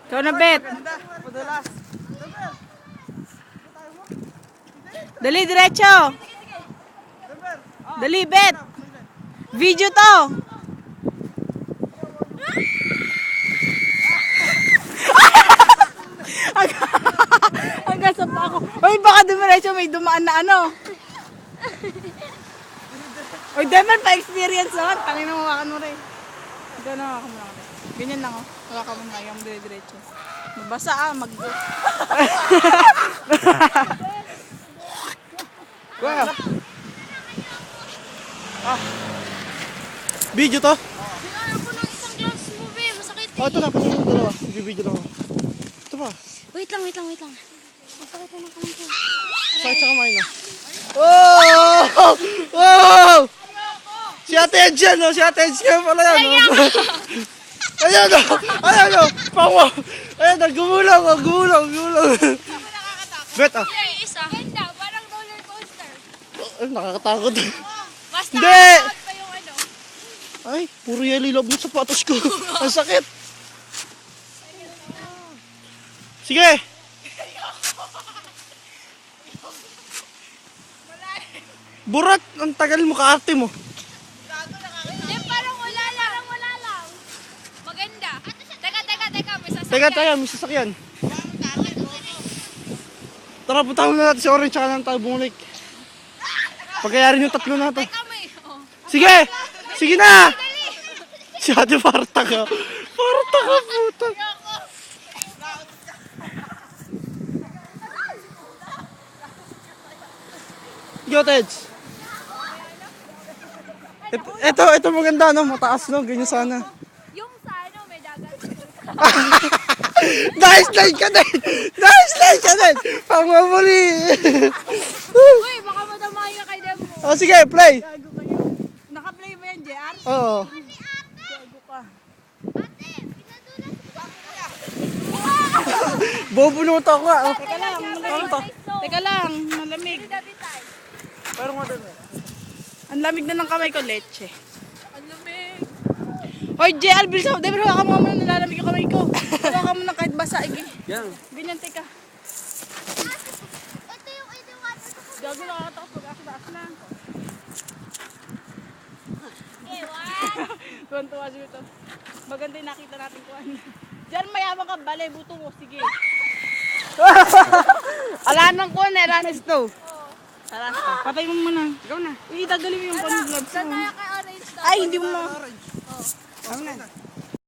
Ikaw na, Bet. Dali, diretso. Dali, Bet. Video to. Hanggang sa pa ako. Uy, baka dumiretso may dumaan na ano. Uy, Demer, pa-experience naman. Tangin na mawakan mo rin. Ito na, mawakan mo lang. Ganyan lang, oh. Mawakan mo na yung dire-diretso. Mabasa, mag-go. Video to? Sinara ko ng isang glass movie. Masakit eh. Oh, ito na. Pagkakita dalawa. Video lang ako. Ito pa. Wait lang. Masakit na ng kamay ko. Sakit sa kamay na. Oh! Oh! Si Ate Edge yan, no? Si Ate Edge yan pala yan, no? Ayan, no? Ayan, no? Pango! Ayan, no? Gumulong, oh. Gumulong. Bet, ah. Ay, isa. Ganda, parang roller coaster. Ay, nakakatakot. Basta Hindi! nakakot pa yung ano. Ay, puro yellow loob ng sapatos ko. Ang sakit. Sige. Burat, ang tagal mo kaarte mo. Hindi, parang wala lang. Maganda. Teka, may sasakyan. Teka, may sasakyan. Tara, punta na natin si Orange tsaka lang tayo bumalik. Pagkayarin yung tatlo na to. Teka, oh. Sige! Sige na! Si Ate Parta ka. Parta ka, puta. Yo, Teds. Ito maganda, no? Mataas, no? Ganyan sana. Yung sa ano, may dagat. Slide ka din! Slide ka din! Pangmamuli! Uy, baka madamay ka kay Demo. Oh, sige, play! Naka-play ba yan, JR? Oo. Gago ka. Bobo naman to ako, ah. Teka lang, malamig. Teka lang, malamig. Pero nga din, Ang lamig na ng kamay ko, leche. Ang lamig. Hoy, JR, bilis ako. Deber, hawakan mo muna, nalalamig yung kamay ko. Hawakan mo na kahit basa, igi. yan. Ganyan, teka. Ito yung water ko. Gago, nakakatakot pag-akas na. Tuwan-tuwa siya ito. Maganda yung nakita natin kung ano. Diyan mayabang ka, balay, buto mo. Sige. Alanang ko na, Ranes to. Tara, patay mo muna. Ikaw na. Tagalin mo yung gloves mo. Kaya kay Orange na. Ay, hindi mo. Ano na.